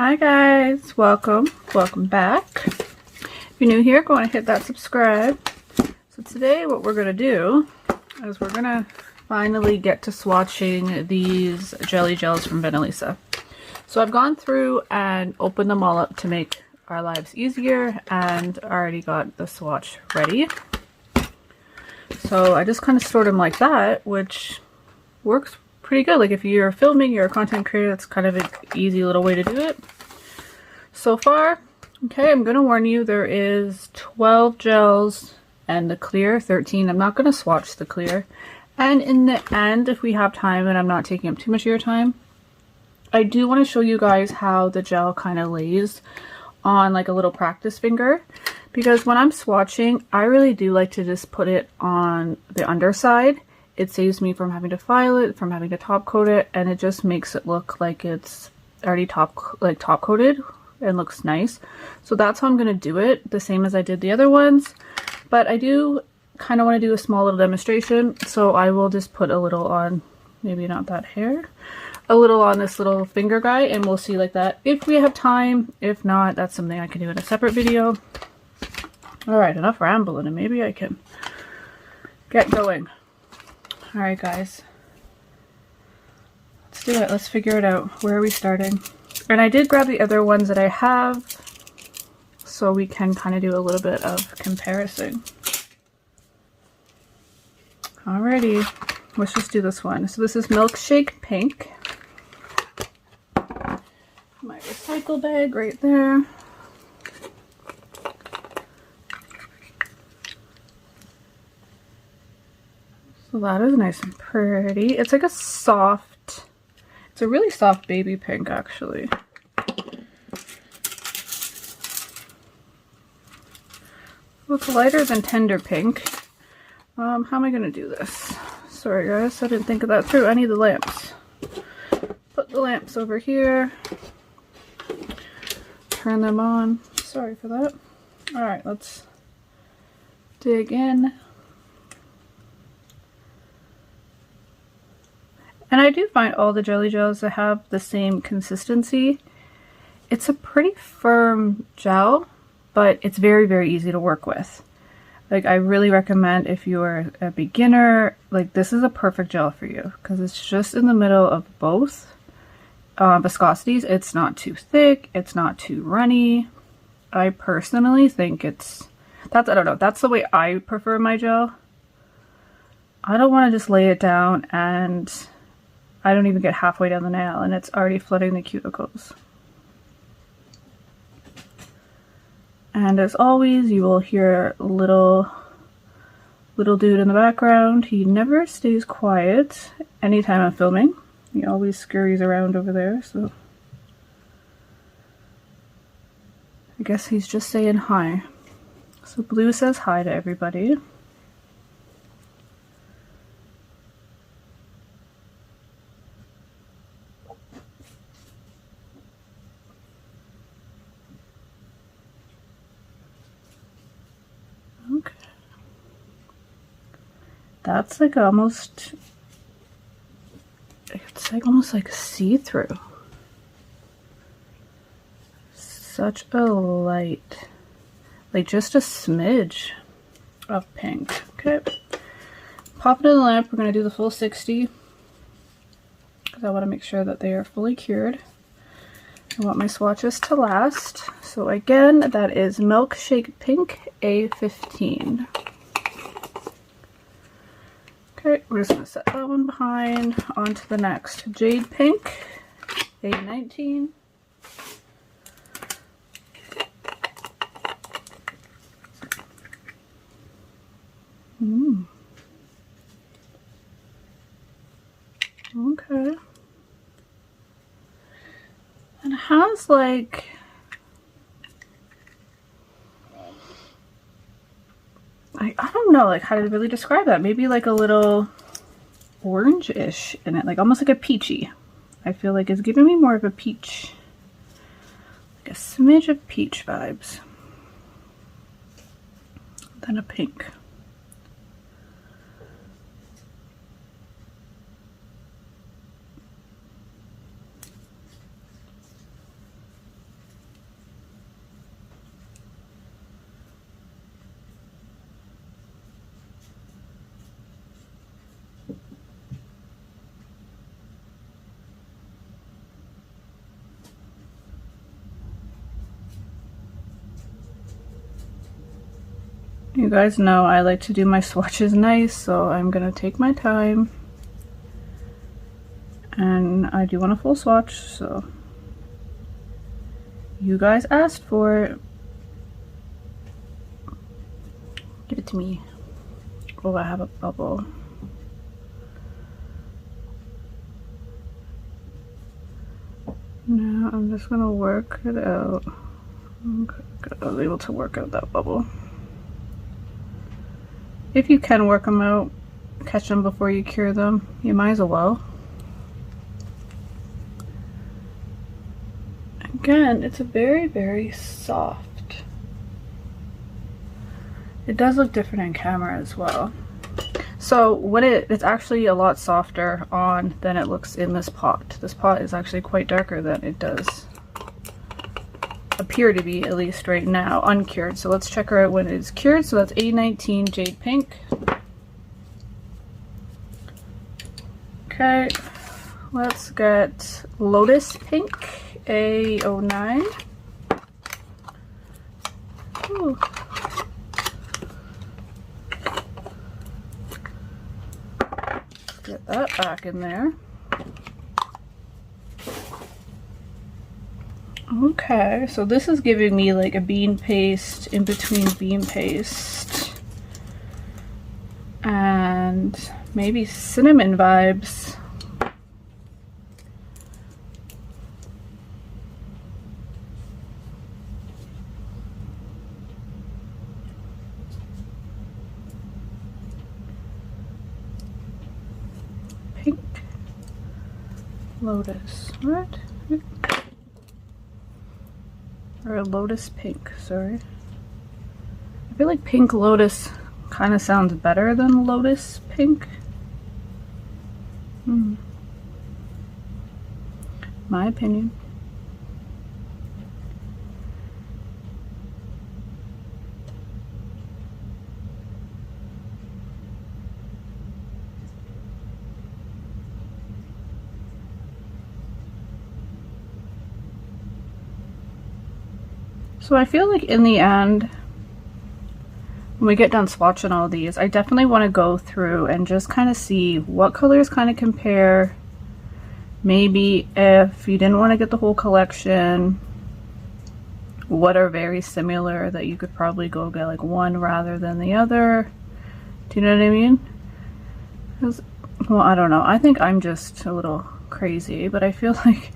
Hi guys, welcome back. If you're new here, go on and hit that subscribe. So today what we're gonna do is we're gonna finally get to swatching these jelly gels from Venalisa. So I've gone through and opened them all up to make our lives easier, and already got the swatch ready. So I just kind of stored them like that, which works pretty good. Like if you're filming, you're a content creator, that's kind of an easy little way to do it. So far, okay, I'm gonna warn you, there is 12 gels and the clear 13. I'm not gonna swatch the clear. And in the end, if we have time and I'm not taking up too much of your time, I do want to show you guys how the gel kind of lays on like a little practice finger, because when I'm swatching, I really do like to just put it on the underside. It saves me from having to file it, from having to top coat it, and it just makes it look like it's already top coated and looks nice. So that's how I'm going to do it, the same as I did the other ones. But I do kind of want to do a small little demonstration, so I will just put a little on, maybe not that hair, a little on this little finger guy, and we'll see like that if we have time. If not, that's something I can do in a separate video. Alright, enough rambling, and maybe I can get going. Alright guys, let's do it. Let's figure it out. Where are we starting? And I did grab the other ones that I have, so we can kind of do a little bit of comparison. Alrighty, let's just do this one. So this is Milkshake Pink. My recycle bag right there. So that is nice and pretty. It's like a soft, it's a really soft baby pink actually. So it's lighter than tender pink. How am I gonna do this? Sorry guys, I didn't think of that through. I need the lamps. Put the lamps over here. Turn them on. Sorry for that. Alright, let's dig in. And I do find all the jelly gels that have the same consistency. It's a pretty firm gel, but it's very, very easy to work with. Like, I really recommend if you're a beginner, like this is a perfect gel for you, because it's just in the middle of both viscosities. It's not too thick, it's not too runny. I personally think I don't know, that's the way I prefer my gel. I don't want to just lay it down and I don't even get halfway down the nail and it's already flooding the cuticles. And as always, you will hear little dude in the background. He never stays quiet anytime I'm filming. He always scurries around over there, so I guess he's just saying hi. So Blue says hi to everybody. Okay. That's like almost, it's like almost like see-through. Such a light, like just a smidge of pink. Okay, pop it in the lamp. We're going to do the full 60 because I want to make sure that they are fully cured. I want my swatches to last. So again, that is Milkshake Pink A15. Okay, we're just going to set that one behind. On to the next. Jade Pink A19. Okay. And it has like, I don't know like how to really describe that. Maybe like a little orange-ish in it, like almost like a peachy. I feel like it's giving me more of a peach, like a smidge of peach vibes than a pink. You guys know I like to do my swatches nice, so I'm gonna take my time. And I do want a full swatch, so you guys asked for it. Give it to me. Oh, I have a bubble. Now I'm just gonna work it out. Okay, good. I was able to work out that bubble. If you can work them out, catch them before you cure them, you might as well. Again, it's a very, very soft. It does look different in camera as well. So when it's actually a lot softer on than it looks in this pot. This pot is actually quite darker than it does appear to be, at least right now, uncured. So let's check her out when it is cured. So that's A19 Jade Pink. Okay, let's get Lotus Pink, A09. Ooh. Get that back in there. Okay, so this is giving me like a bean paste in between bean paste and maybe cinnamon vibes. Pink Lotus, what? Or a Lotus Pink, sorry. I feel like Pink Lotus kind of sounds better than Lotus Pink. My opinion. So I feel like in the end, when we get done swatching all these, I definitely want to go through and just kind of see what colors kind of compare. Maybe if you didn't want to get the whole collection, what are very similar that you could probably go get like one rather than the other. Do you know what I mean? 'Cause, well, I don't know. I think I'm just a little crazy, but I feel like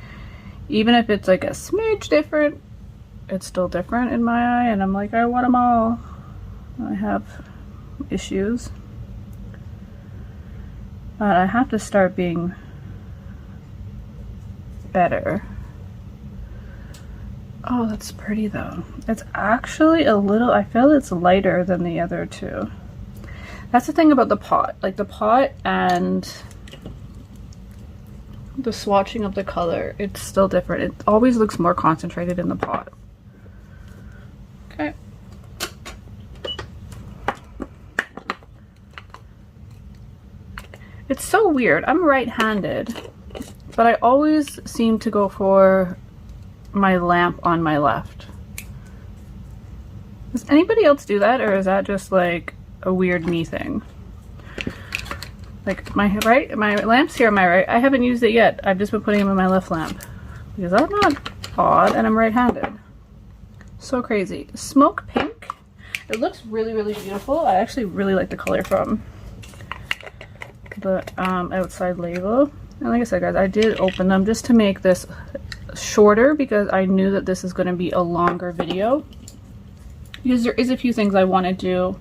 even if it's like a smidge different, it's still different in my eye, and I'm like, I want them all. I have issues, but I have to start being better. Oh, that's pretty though. It's actually a little, I feel it's lighter than the other two. That's the thing about the pot. Like the pot and the swatching of the color, it's still different. It always looks more concentrated in the pot. Okay. It's so weird. I'm right-handed, but I always seem to go for my lamp on my left. Does anybody else do that, or is that just like a weird me thing? Like my lamp's here on my right. I haven't used it yet. I've just been putting them in my left lamp because I'm not odd and I'm right-handed. So crazy. Smoke Pink. It looks really, really beautiful. I actually really like the color from the outside label. And like I said, guys, I did open them just to make this shorter because I knew that this is going to be a longer video. Because there is a few things I want to do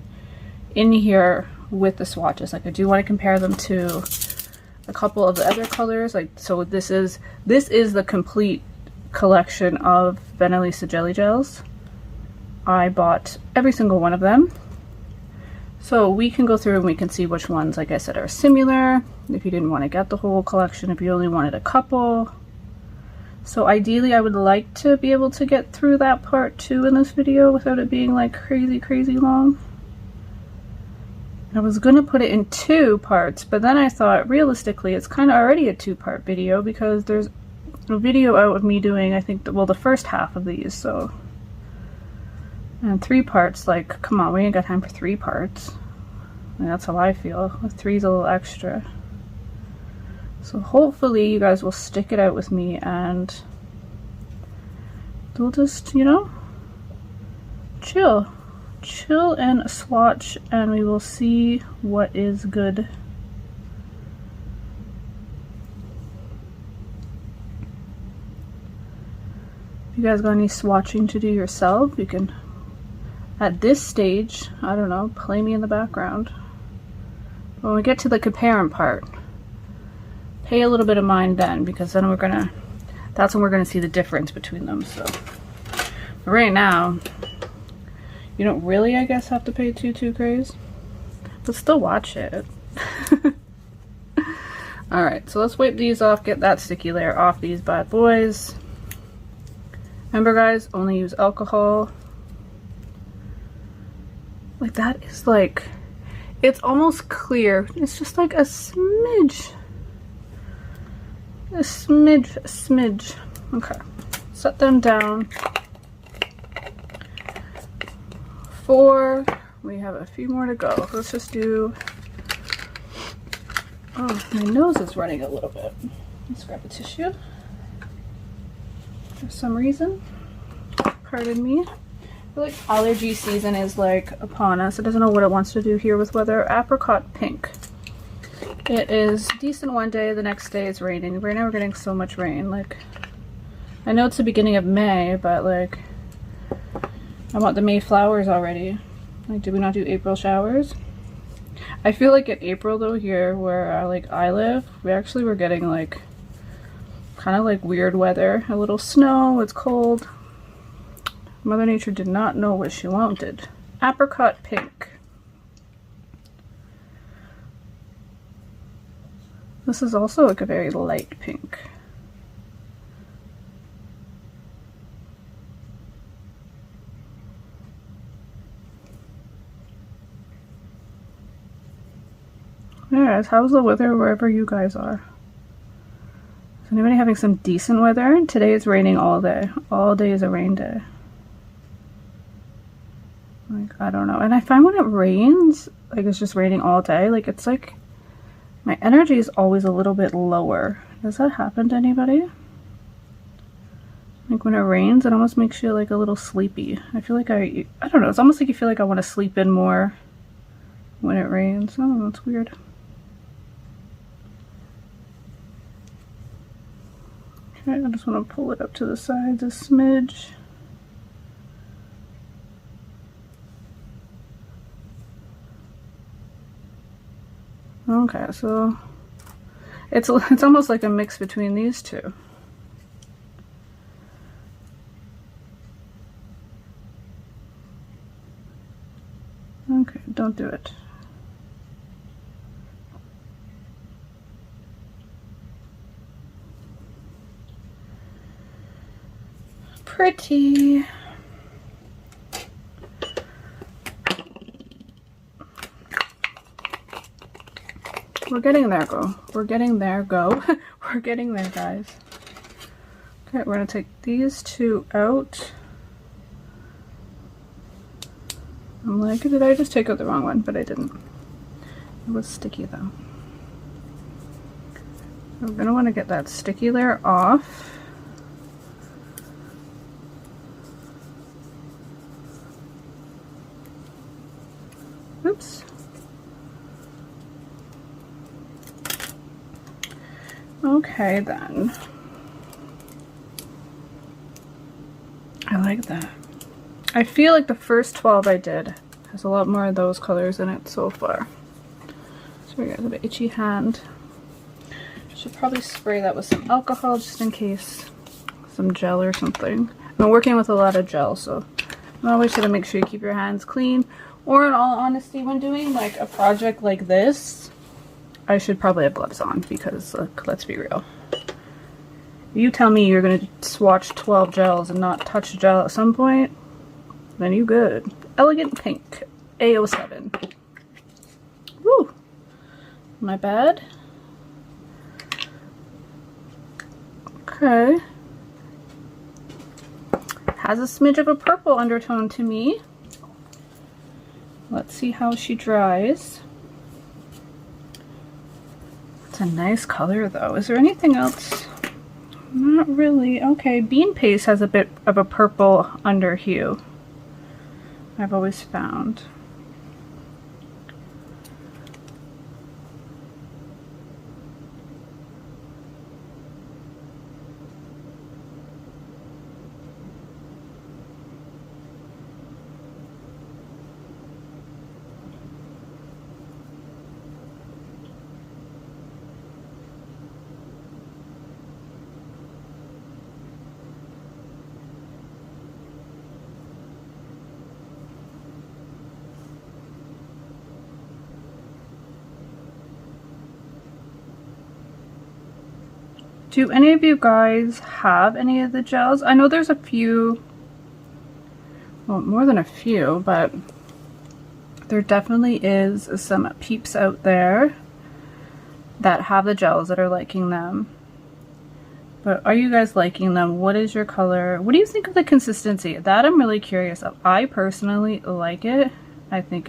in here with the swatches. Like I do want to compare them to a couple of the other colors. Like, so this is the complete collection of Venalisa jelly gels. I bought every single one of them. So we can go through and we can see which ones, like I said, are similar. If you didn't want to get the whole collection, if you only wanted a couple. So ideally I would like to be able to get through that part too in this video without it being like crazy, crazy long. I was gonna put it in 2 parts, but then I thought realistically it's kind of already a 2-part video because there's a video out of me doing, I think, well, the first half of these, so And 3 parts, like, come on, we ain't got time for 3 parts. And that's how I feel. 3's a little extra. So hopefully you guys will stick it out with me and we'll just, you know, chill and swatch, and we will see what is good. If you guys got any swatching to do yourself, you can, at this stage, I don't know, play me in the background. When we get to the comparing part, pay a little bit of mind then, because then that's when we're gonna see the difference between them. So but right now, you don't really, I guess, have to pay too crazy, but still watch it. All right, so let's wipe these off, get that sticky layer off these bad boys. Remember guys, only use alcohol. Like that is like, it's almost clear. It's just like a smidge. A smidge. Okay, set them down. 4, we have a few more to go. Let's just do, oh, my nose is running a little bit. Let's grab a tissue. For some reason, pardon me. I feel like allergy season is like upon us. It doesn't know what it wants to do here with weather. Apricot pink. It is decent one day, the next day it's raining. Right now we're getting so much rain. Like, I know it's the beginning of May, but like, I want the May flowers already. Like, did we not do April showers? I feel like in April though, here where I live, we actually were getting like kind of like weird weather. A little snow, it's cold. Mother Nature did not know what she wanted. Apricot pink. This is also like a very light pink. Yes, how's the weather wherever you guys are? Is anybody having some decent weather? Today is raining all day. All day is a rain day. Like, I don't know. And I find when it rains, like it's just raining all day, like it's like my energy is always a little bit lower. Does that happen to anybody? Like when it rains, it almost makes you like a little sleepy. I feel like I don't know, it's almost like you feel like I want to sleep in more when it rains. I don't know, it's weird. Okay, I just want to pull it up to the sides a smidge. Okay, so it's almost like a mix between these two. Okay, don't do it. Pretty. We're getting there, go. We're getting there, go. We're getting there, guys. Okay, we're gonna take these two out. I'm like, did I just take out the wrong one? But I didn't. It was sticky though. We're gonna want to get that sticky layer off. Oops. Okay then. I like that. I feel like the first 12 I did has a lot more of those colors in it so far. Sorry guys, I have an itchy hand. Should probably spray that with some alcohol just in case, some gel or something. I'm working with a lot of gel, so I'm always trying to make sure you keep your hands clean. Or in all honesty, when doing like a project like this, I should probably have gloves on because look, let's be real. If you tell me you're gonna swatch 12 gels and not touch gel at some point, then you good. Elegant Pink, A07. Woo! My bad. Okay. Has a smidge of a purple undertone to me. Let's see how she dries. It's a nice color though. Is there anything else? Not really. Okay, bean paste has a bit of a purple under hue, I've always found. Do any of you guys have any of the gels? I know there's a few, well, more than a few, but there definitely is some peeps out there that have the gels that are liking them. But are you guys liking them? What is your color? What do you think of the consistency? That I'm really curious of. I personally like it. I think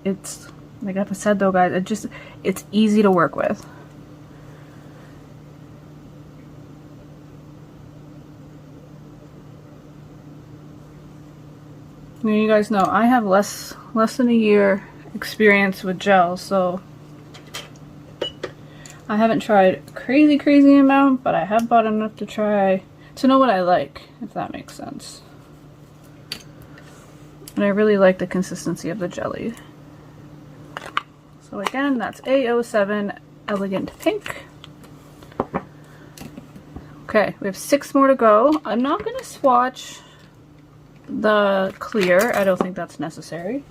it's, like I said though guys, it's easy to work with. You guys know I have less than a year experience with gels, so I haven't tried crazy amount, but I have bought enough to try to know what I like, if that makes sense. And I really like the consistency of the jelly. So again, that's A07 Elegant Pink. Okay, we have 6 more to go. I'm not going to swatch the clear. I don't think that's necessary.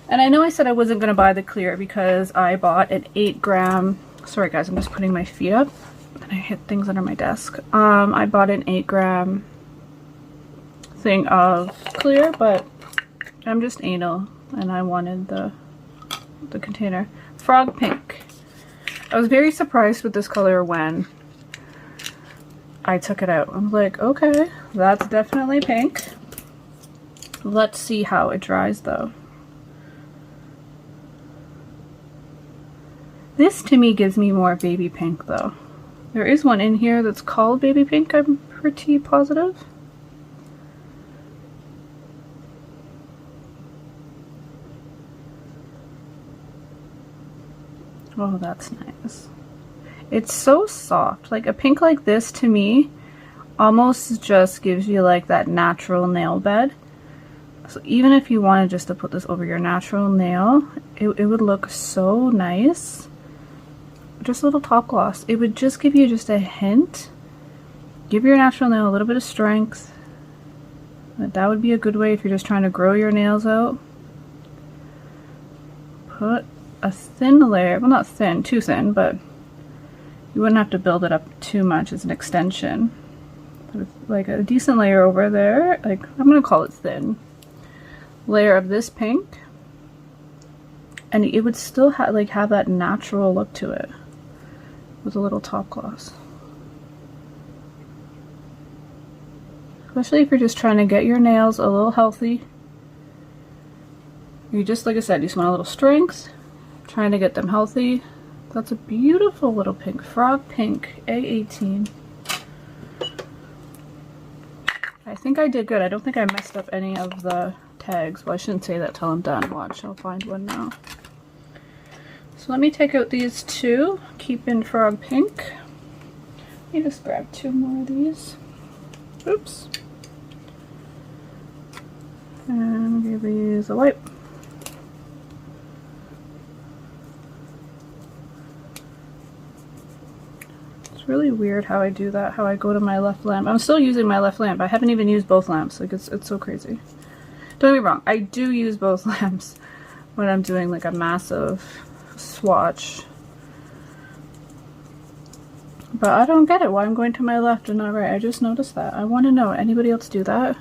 And I know I said I wasn't going to buy the clear because I bought an 8-gram, sorry guys, I'm just putting my feet up and I hit things under my desk. I bought an 8-gram thing of clear, but I'm just anal and I wanted the container. Frog Pink. I was very surprised with this color when I took it out. I'm like, okay, that's definitely pink. Let's see how it dries though. This to me gives me more baby pink though. There is one in here that's called baby pink, I'm pretty positive. Oh, that's nice. It's so soft. Like a pink like this to me almost just gives you like that natural nail bed. So even if you wanted just to put this over your natural nail, it would look so nice. Just a little top gloss. It would just give you just a hint. Give your natural nail a little bit of strength. That would be a good way if you're just trying to grow your nails out. Put a thin layer, well not thin, too thin, but you wouldn't have to build it up too much as an extension. Put like a decent layer over there, like I'm gonna call it thin. Layer of this pink, and it would still have that natural look to it with a little top gloss. Especially if you're just trying to get your nails a little healthy. You just, like I said, you just want a little strength, trying to get them healthy. That's a beautiful little pink. Frog Pink, A18. I think I did good. I don't think I messed up any of the tags. Well, I shouldn't say that till I'm done. Watch, I'll find one now. So let me take out these 2. Keep in Frog Pink. Let me just grab 2 more of these. Oops. And give these a wipe. It's really weird how I do that, how I go to my left lamp. I'm still using my left lamp. I haven't even used both lamps. Like it's so crazy. Don't get me wrong, I do use both lamps when I'm doing like a massive swatch. But I don't get it why I'm going to my left and not right. I just noticed that. I want to know, anybody else do that?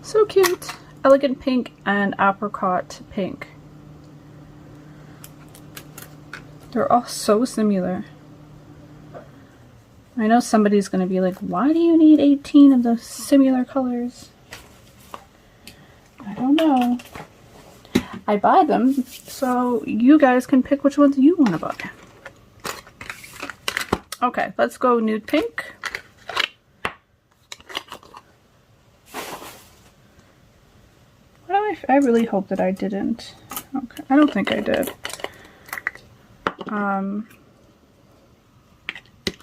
So cute. Elegant Pink and Apricot Pink. They're all so similar. I know somebody's going to be like, why do you need 18 of those similar colors? I don't know. I buy them so you guys can pick which ones you want to buy. Okay, let's go nude pink. I really hope that I didn't. Okay, I don't think I did.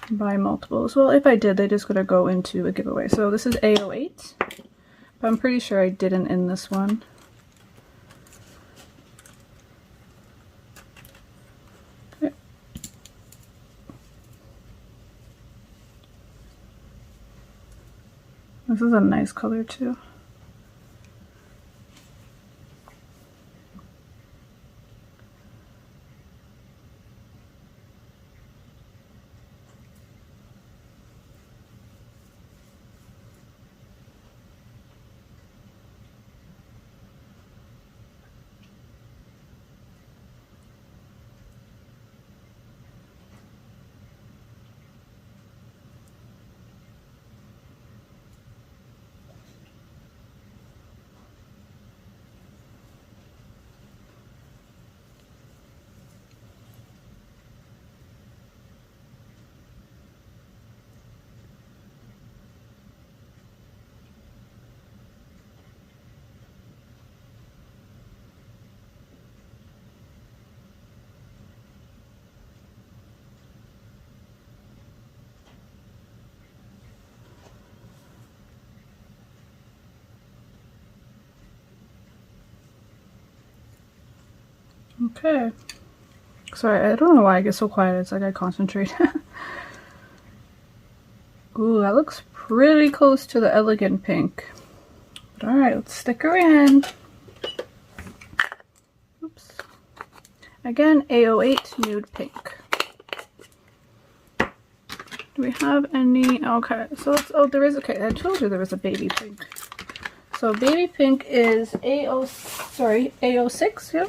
Buy multiples. Well, if I did, they're just gonna go into a giveaway. So this is A08, but I'm pretty sure I didn't in this one. Okay. This is a nice color too. Okay. Sorry, I don't know why I get so quiet. It's like I concentrate. Ooh, that looks pretty close to the elegant pink. But alright, let's stick her in. Oops. Again, A08 nude pink. Do we have any? Okay, so let's, oh, there is, okay, I told you there was a baby pink. So baby pink is A06, yeah?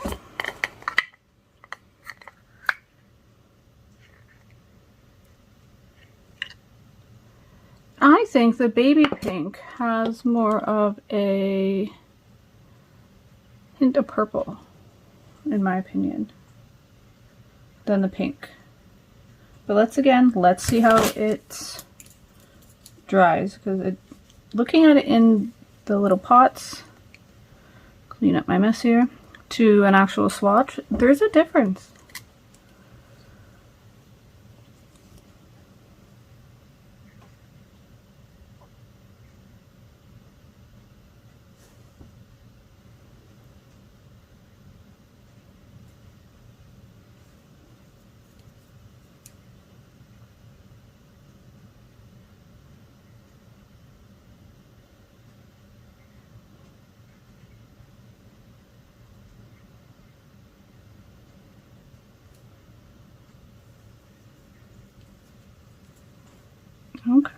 I think the baby pink has more of a hint of purple, in my opinion, than the pink. But let's see how it dries, because looking at it in the little pots, clean up my mess here, to an actual swatch, there's a difference. Okay.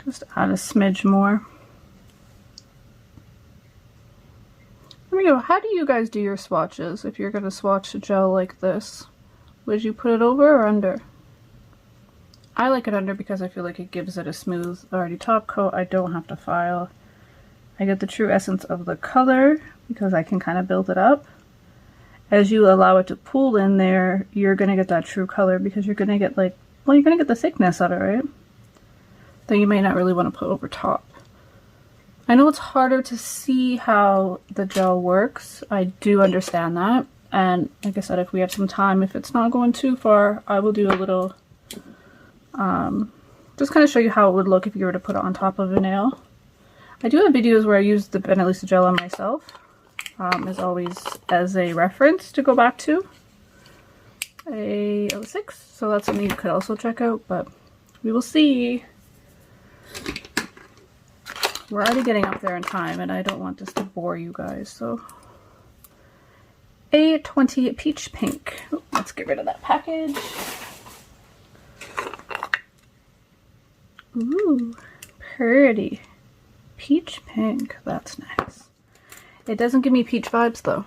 Just add a smidge more. Let me know, how do you guys do your swatches if you're going to swatch a gel like this? Would you put it over or under? I like it under because I feel like it gives it a smooth, already top coat. I don't have to file. I get the true essence of the color because I can kind of build it up. As you allow it to pool in there, you're going to get that true color because you're going to get like, well, you're going to get the thickness of it, right? That you may not really want to put over top. I know it's harder to see how the gel works. I do understand that. And like I said, if we have some time, if it's not going too far, I will do a little, just kind of show you how it would look if you were to put it on top of a nail. I do have videos where I use the Venalisa gel on myself, as always, as a reference to go back to. A06, so that's something you could also check out, but we will see. We're already getting up there in time, and I don't want this to bore you guys, so. A20 peach pink. Ooh, let's get rid of that package. Ooh, pretty. Peach pink. That's nice. It doesn't give me peach vibes though.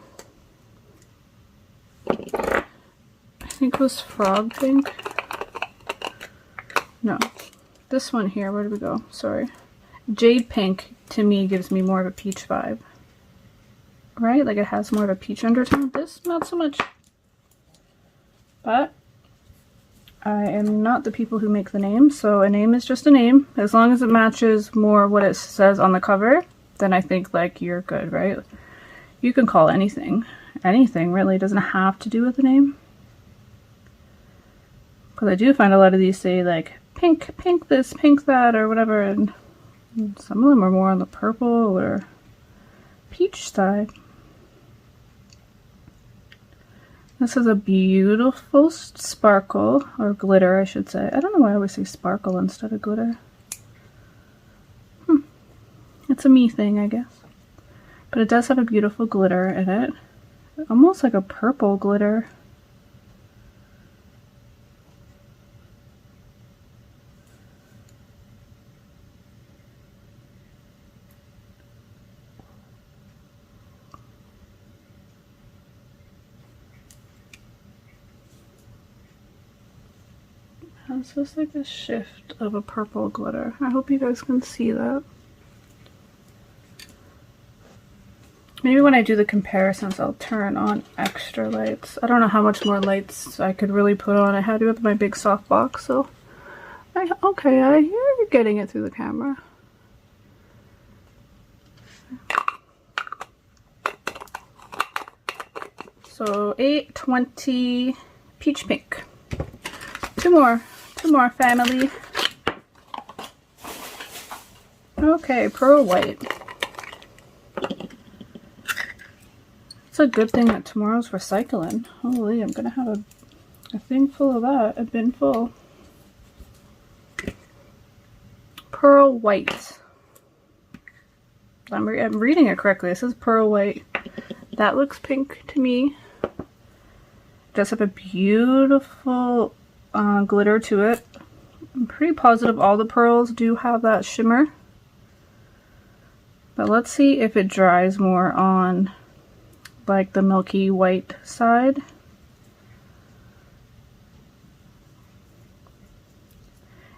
I think it was frog pink. No. This one here. Where did we go? Sorry. Jade pink to me gives me more of a peach vibe. Right? Like it has more of a peach undertone. This, not so much. But I am not the people who make the name, so a name is just a name. As long as it matches more what it says on the cover, then I think like you're good, right? You can call anything. Anything really doesn't have to do with the name. Because I do find a lot of these say like pink, pink this, pink that, or whatever, and some of them are more on the purple or peach side. This is a beautiful sparkle, or glitter I should say. I don't know why I always say sparkle instead of glitter. It's a me thing, I guess. But it does have a beautiful glitter in it. Almost like a purple glitter. It's just like a shift of a purple glitter. I hope you guys can see that. Maybe when I do the comparisons, I'll turn on extra lights. I don't know how much more lights I could really put on. I had to with my big softbox, so okay, I hear you're getting it through the camera. So 820 peach pink. Two more family. Okay, pearl white. It's a good thing that tomorrow's recycling. Holy, I'm gonna have a thing full of that, a bin full. Pearl white. I'm reading it correctly. This is pearl white. That looks pink to me. It does have a beautiful glitter to it. I'm pretty positive all the pearls do have that shimmer. But let's see if it dries more on like the milky white side.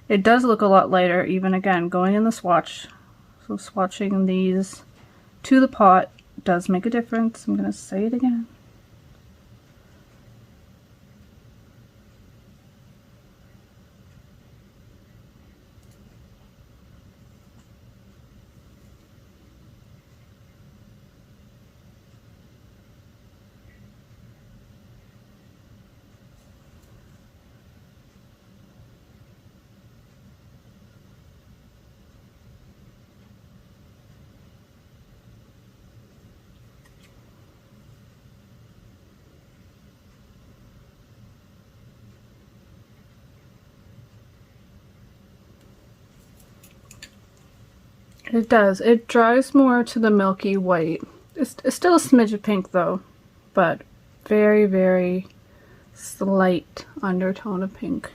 It does look a lot lighter, even again going in the swatch. So swatching these to the pot does make a difference. I'm gonna say it again. It does. It dries more to the milky white. It's still a smidge of pink though, but very, very slight undertone of pink.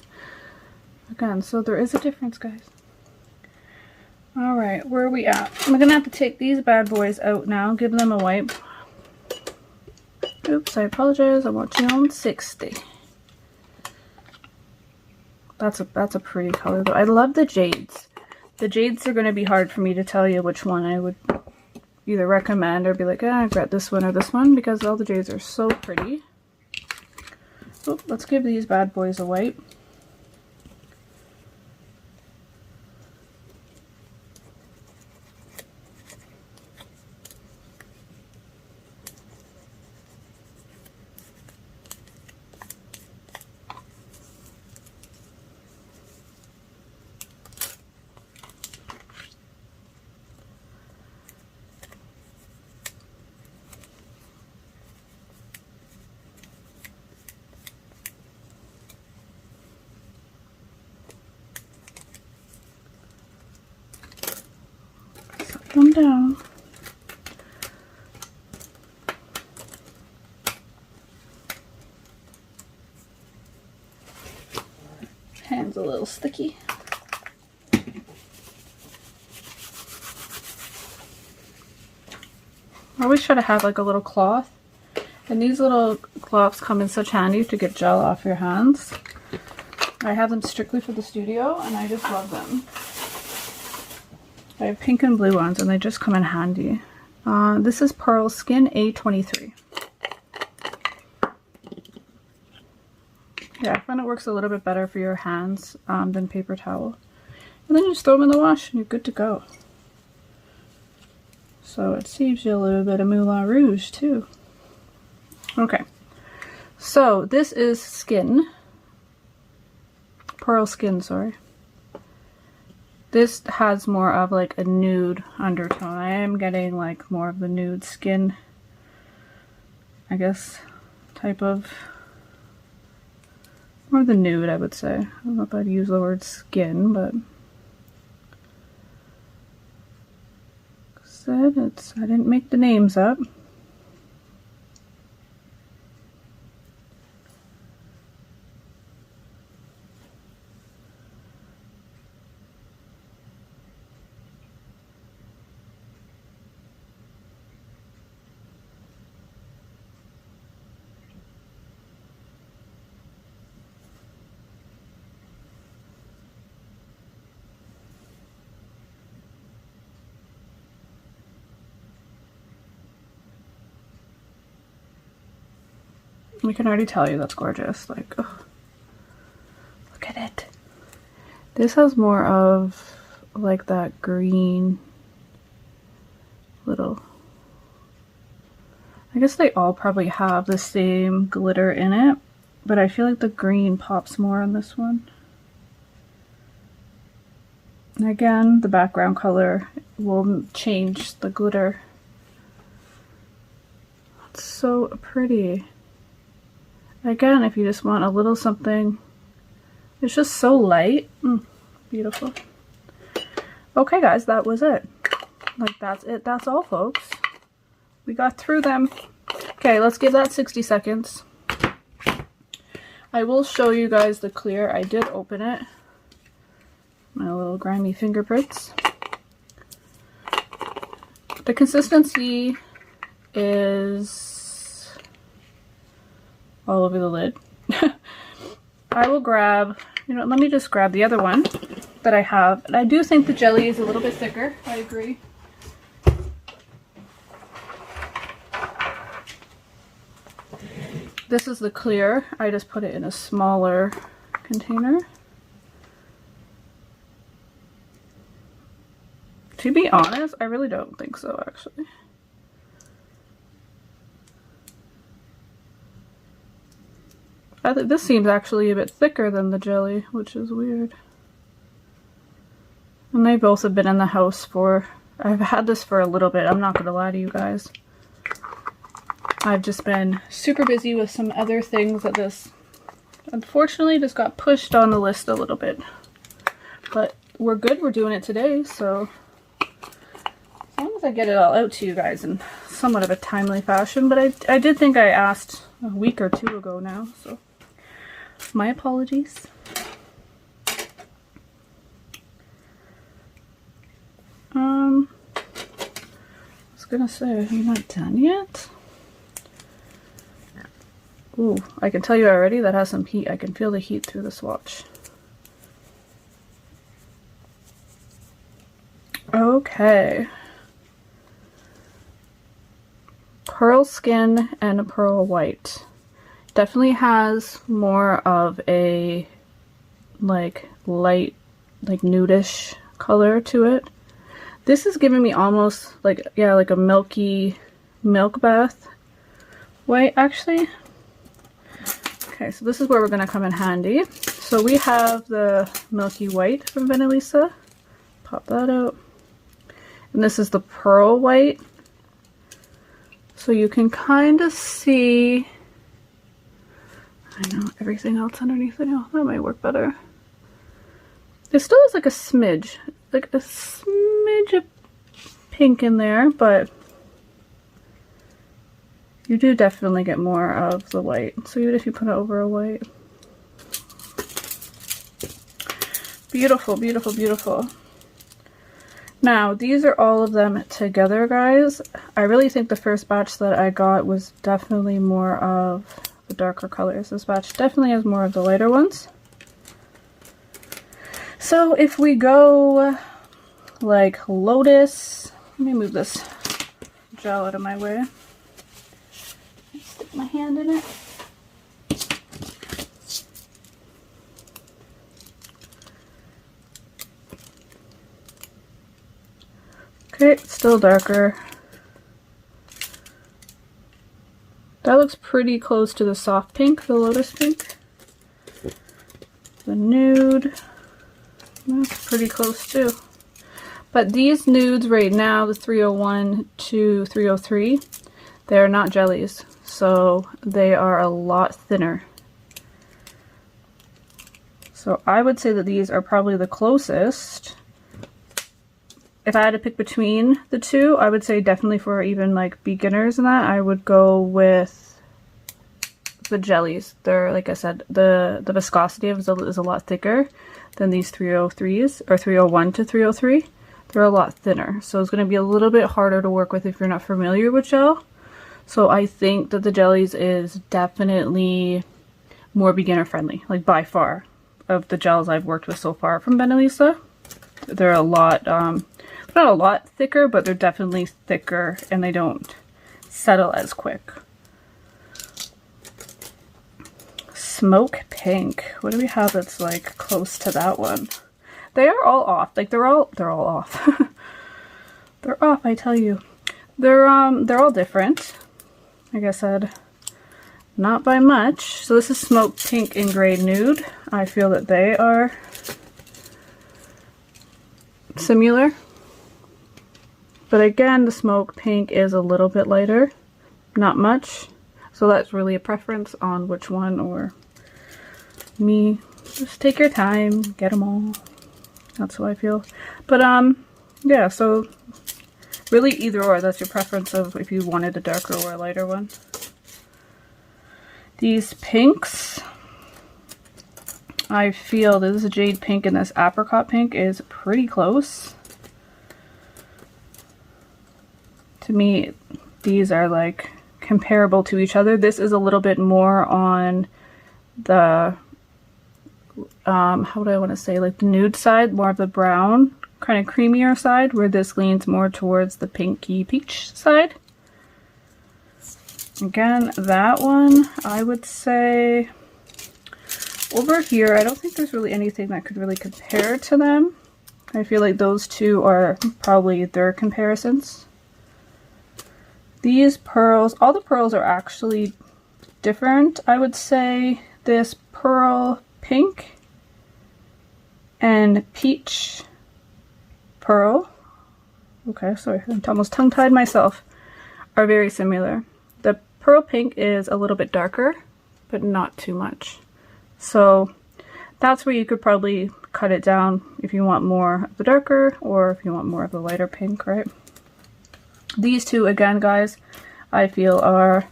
Again, so there is a difference, guys. Alright, where are we at? I'm gonna have to take these bad boys out now, give them a wipe. Oops, I apologize. I'm watching on 60. That's a pretty color though. I love the jades. The jades are going to be hard for me to tell you which one I would either recommend or be like, I got this one or this one, because all the jades are so pretty. So let's give these bad boys a wipe. Them down. Hand's a little sticky. I always try to have like a little cloth. And these little cloths come in such handy to get gel off your hands. I have them strictly for the studio and I just love them. I have pink and blue ones and they just come in handy. This is Pearl Skin A23. Yeah, I find it works a little bit better for your hands than paper towel. And then you just throw them in the wash and you're good to go. So it saves you a little bit of Moulin Rouge too. Okay, so this is Skin. Pearl Skin, sorry. This has more of like a nude undertone. I am getting like more of the nude skin, I guess, type of, more of the nude, I would say. I don't know if I'd use the word skin, but I didn't make the names up. I can already tell you that's gorgeous. Like, oh, look at it. This has more of like that green little, I guess they all probably have the same glitter in it, but I feel like the green pops more on this one. And again, the background color will change the glitter. It's so pretty. Again, if you just want a little something, it's just so light. Beautiful. Okay guys, that was it. Like, that's it. That's all, folks. We got through them. Okay, let's give that 60 seconds. I will show you guys the clear. I did open it. My little grimy fingerprints. The consistency is all over the lid. I will grab, you know, let me just grab the other one that I have. And I do think the jelly is a little bit thicker. I agree. This is the clear. I just put it in a smaller container. To be honest, I really don't think so, actually. I think this seems actually a bit thicker than the jelly, which is weird. And they both have been in the house for, I've had this for a little bit, I'm not gonna lie to you guys. I've just been super busy with some other things that this, unfortunately, just got pushed on the list a little bit. But we're good, we're doing it today, so as long as I get it all out to you guys in somewhat of a timely fashion. But I did think I asked a week or two ago now, so my apologies. I was gonna say, I'm not done yet. Ooh, I can tell you already that has some heat. I can feel the heat through the swatch. Okay. Pearl Skin and Pearl White. Definitely has more of a like light, like nudish color to it. This is giving me almost like, yeah, like a milky milk bath white actually. Okay, so this is where we're gonna come in handy. So we have the milky white from Venalisa. Pop that out. And this is the pearl white. So you can kind of see, I know, everything else underneath it. Oh, that might work better. There still is like a smidge of pink in there, but you do definitely get more of the white. So even if you put it over a white. Beautiful, beautiful, beautiful. Now, these are all of them together, guys. I really think the first batch that I got was definitely more of the darker colors. This batch definitely has more of the lighter ones. So if we go like Lotus, let me move this gel out of my way. Stick my hand in it. Okay, it's still darker. That looks pretty close to the soft pink, the Lotus pink. The nude, that's pretty close too. But these nudes right now, the 301 to 303, they're not jellies, so they are a lot thinner. So I would say that these are probably the closest. If I had to pick between the two, I would say definitely for even like beginners and that, I would go with the jellies. They're, like I said, the viscosity of it is a lot thicker than these 303s, or 301 to 303. They're a lot thinner, so it's going to be a little bit harder to work with if you're not familiar with gel. So I think that the jellies is definitely more beginner friendly, like by far, of the gels I've worked with so far from Venalisa. They're a lot, not a lot thicker, but they're definitely thicker and they don't settle as quick. Smoke pink. What do we have that's like close to that one? They are all off. Like they're all off. They're off, I tell you. They're all different. Like I said, not by much. So this is smoke pink and gray nude. I feel that they are similar. But again, the smoke pink is a little bit lighter. Not much. So that's really a preference on which one, or me. Just take your time, get them all. That's how I feel. But yeah, so really either or, that's your preference of if you wanted a darker or a lighter one. These pinks, I feel that this jade pink and this apricot pink is pretty close. To me, these are like comparable to each other. This is a little bit more on the how do I want to say, like the nude side, more of the brown, kind of creamier side, where this leans more towards the pinky peach side. Again, that one, I would say over here, I don't think there's really anything that could really compare to them. I feel like those two are probably their comparisons. These pearls, all the pearls are actually different. I would say this pearl pink and peach pearl, okay, sorry, I almost tongue-tied myself, are very similar. The pearl pink is a little bit darker, but not too much. So that's where you could probably cut it down if you want more of the darker, or if you want more of the lighter pink, right? These two, again, guys, I feel are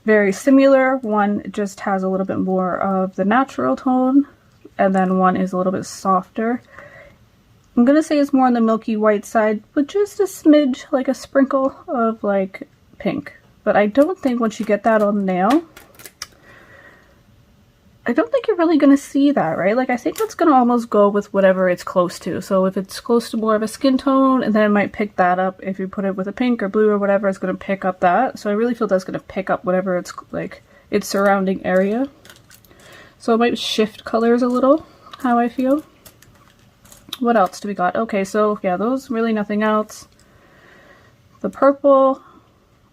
very similar. One just has a little bit more of the natural tone, and then one is a little bit softer. I'm gonna say it's more on the milky white side, with just a smidge, like a sprinkle of like pink. But I don't think once you get that on the nail, I don't think you're really gonna see that, right? Like I think that's gonna almost go with whatever it's close to. So if it's close to more of a skin tone, and then it might pick that up. If you put it with a pink or blue or whatever, it's gonna pick up that. So I really feel that's gonna pick up whatever it's like, its surrounding area. So it might shift colors a little, how I feel. What else do we got? Okay, so yeah, those, really nothing else. The purple,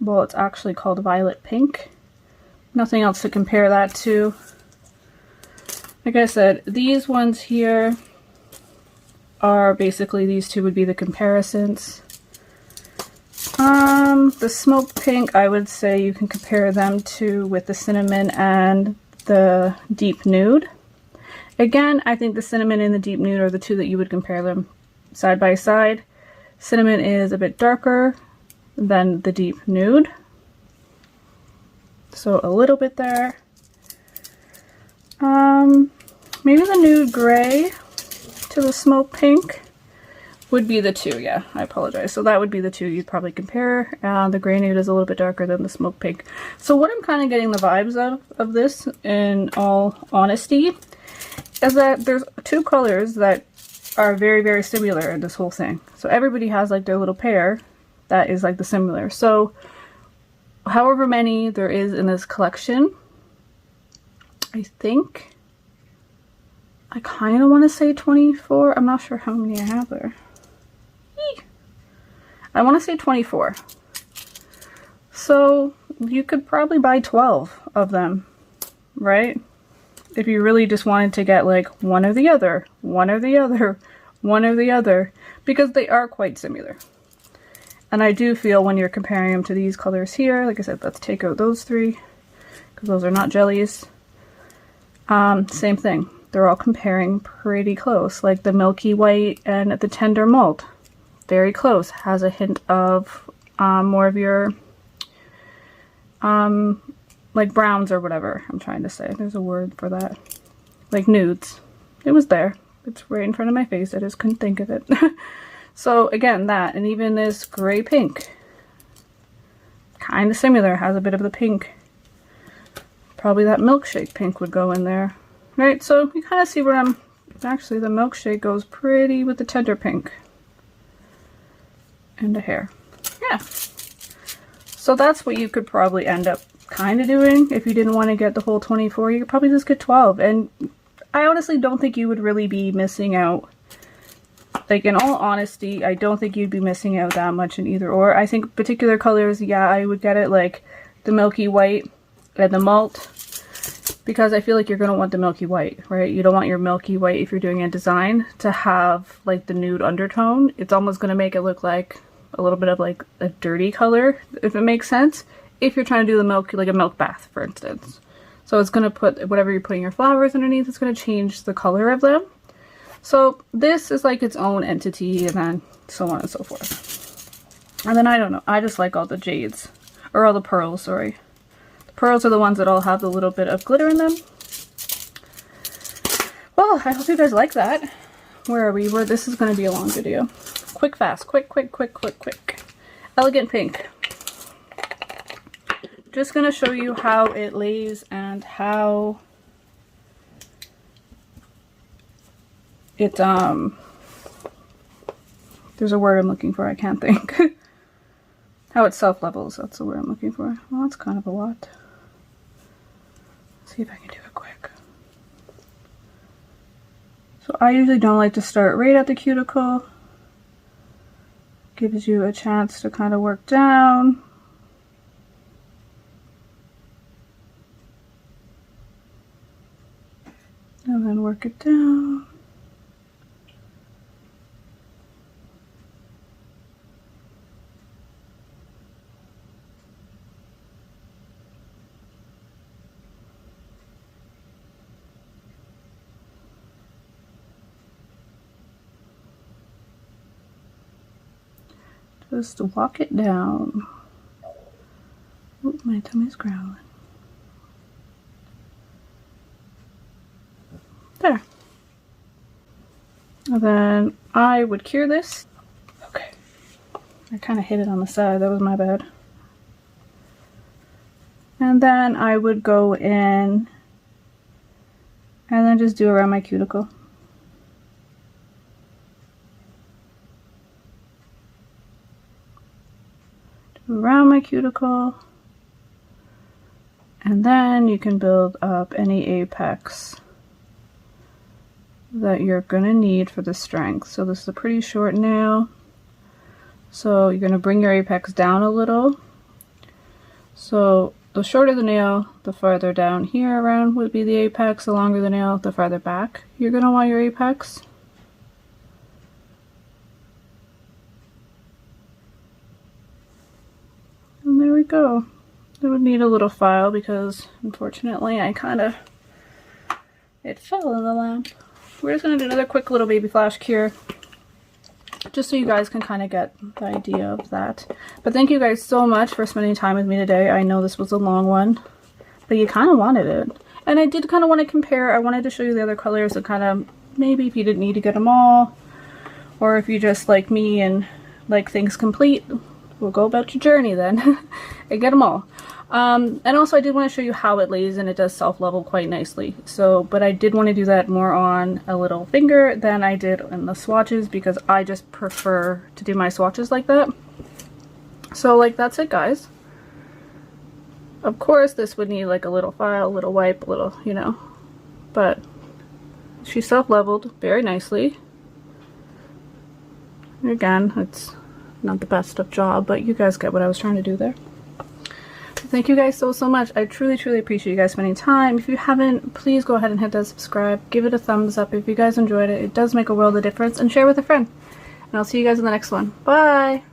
well, it's actually called violet pink. Nothing else to compare that to. Like I said, these ones here are basically, these two would be the comparisons. The smoke pink, I would say you can compare them to with the cinnamon and the deep nude. Again, I think the cinnamon and the deep nude are the two that you would compare them side by side. Cinnamon is a bit darker than the deep nude, so a little bit there. Maybe the nude gray to the smoke pink would be the two, yeah, I apologize. So that would be the two you'd probably compare. The gray nude is a little bit darker than the smoke pink. So what I'm kind of getting the vibes of this, in all honesty, is that there's two colors that are very, very similar in this whole thing. So everybody has like their little pair that is like the similar. So however many there is in this collection, I think, I kind of want to say 24. I'm not sure how many I have there. I want to say 24. So you could probably buy 12 of them, right? If you really just wanted to get like one or the other, one or the other, one or the other, because they are quite similar. And I do feel when you're comparing them to these colors here, like I said, let's take out those three, because those are not jellies. Same thing. They're all comparing pretty close, like the milky white and the tender malt. Very close. Has a hint of more of your like browns or whatever I'm trying to say. There's a word for that. Like nudes. It was there. It's right in front of my face. I just couldn't think of it. So again, that, and even this gray pink. Kind of similar. Has a bit of the pink. Probably that milkshake pink would go in there. Right? So you kind of see where I'm... Actually, the milkshake goes pretty with the tender pink. And the hair. Yeah. So that's what you could probably end up kind of doing if you didn't want to get the whole 24. You could probably just get 12. And I honestly don't think you would really be missing out. Like, in all honesty, I don't think you'd be missing out that much in either or. I think particular colors, yeah, I would get it, like the milky white and the malt, because I feel like you're going to want the milky white, right? You don't want your milky white, if you're doing a design, to have like the nude undertone. It's almost going to make it look like a little bit of like a dirty color, if it makes sense, if you're trying to do the milk, like a milk bath, for instance. So it's going to put whatever you're putting your flowers underneath, it's going to change the color of them. So this is like its own entity, and then so on and so forth. And then I don't know, I just like all the jades, or all the pearls, sorry. The pearls are the ones that all have a little bit of glitter in them. Well, I hope you guys like that. Where are we? This is going to be a long video. Quick, fast, quick. Elegant pink. Just going to show you how it lays and how it, there's a word I'm looking for, I can't think. How it self-levels, that's the word I'm looking for. Well, that's kind of a lot. Let's see if I can do it quick. So I usually don't like to start right at the cuticle. Gives you a chance to kind of work down. And then work it down. Just walk it down. Ooh, my tummy's growling. There. And then I would cure this. Okay. I kind of hit it on the side. That was my bad. And then I would go in and then just do around my cuticle. Around my cuticle, and then you can build up any apex that you're gonna need for the strength. So this is a pretty short nail, so you're gonna bring your apex down a little. So the shorter the nail, the farther down here around would be the apex. The longer the nail, the farther back you're gonna want your apex. And there we go. It would need a little file because unfortunately it fell in the lamp. We're just going to do another quick little baby flash cure just so you guys can kind of get the idea of that. But thank you guys so much for spending time with me today. I know this was a long one, but you kind of wanted it. And I did kind of want to compare. I wanted to show you the other colors and kind of maybe if you didn't need to get them all, Or if you just like me and like things complete, we'll go about your journey then and get them all. And also I did want to show you how it lays, and it does self-level quite nicely. So, but I did want to do that more on a little finger than I did in the swatches, because I just prefer to do my swatches like that. So like that's it, guys. Of course this would need like a little file, a little wipe, a little, you know, but she self-leveled very nicely. And again, it's not the best of job, but you guys get what I was trying to do there. Thank you guys so much. I truly appreciate you guys spending time. If you haven't, please go ahead and hit that subscribe. Give it a thumbs up if you guys enjoyed it. It does make a world of difference. And share with a friend. And I'll see you guys in the next one. Bye!